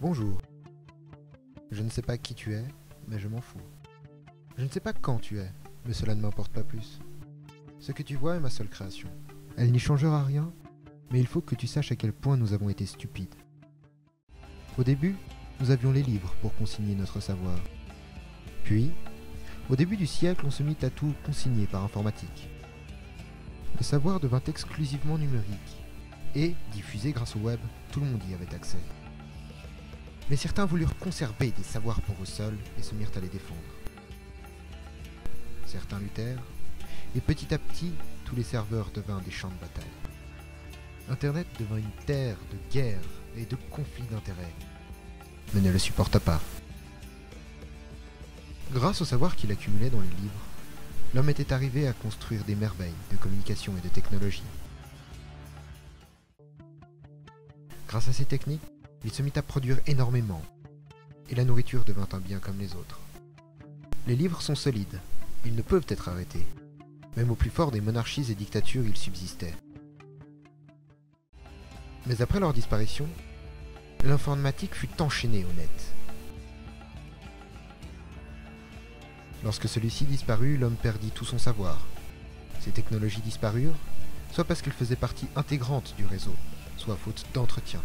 Bonjour. Je ne sais pas qui tu es, mais je m'en fous. Je ne sais pas quand tu es, mais cela ne m'importe pas plus. Ce que tu vois est ma seule création. Elle n'y changera rien, mais il faut que tu saches à quel point nous avons été stupides. Au début, nous avions les livres pour consigner notre savoir. Puis, au début du siècle, on se mit à tout consigner par informatique. Le savoir devint exclusivement numérique, et, diffusé grâce au web, tout le monde y avait accès. Mais certains voulurent conserver des savoirs pour eux seuls et se mirent à les défendre. Certains luttèrent, et petit à petit, tous les serveurs devinrent des champs de bataille. Internet devint une terre de guerre et de conflits d'intérêts, mais ne le supporta pas. Grâce au savoir qu'il accumulait dans les livres, l'homme était arrivé à construire des merveilles de communication et de technologie. Grâce à ces techniques, il se mit à produire énormément, et la nourriture devint un bien comme les autres. Les livres sont solides, ils ne peuvent être arrêtés. Même au plus fort des monarchies et dictatures, ils subsistaient. Mais après leur disparition, l'informatique fut enchaînée au net. Lorsque celui-ci disparut, l'homme perdit tout son savoir. Ces technologies disparurent, soit parce qu'elles faisaient partie intégrante du réseau, soit faute d'entretien.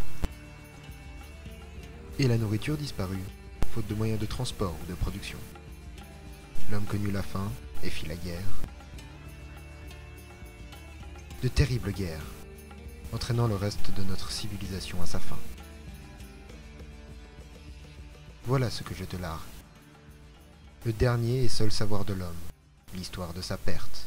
Et la nourriture disparut, faute de moyens de transport ou de production. L'homme connut la faim et fit la guerre. De terribles guerres, entraînant le reste de notre civilisation à sa fin. Voilà ce que je te narre. Le dernier et seul savoir de l'homme, l'histoire de sa perte.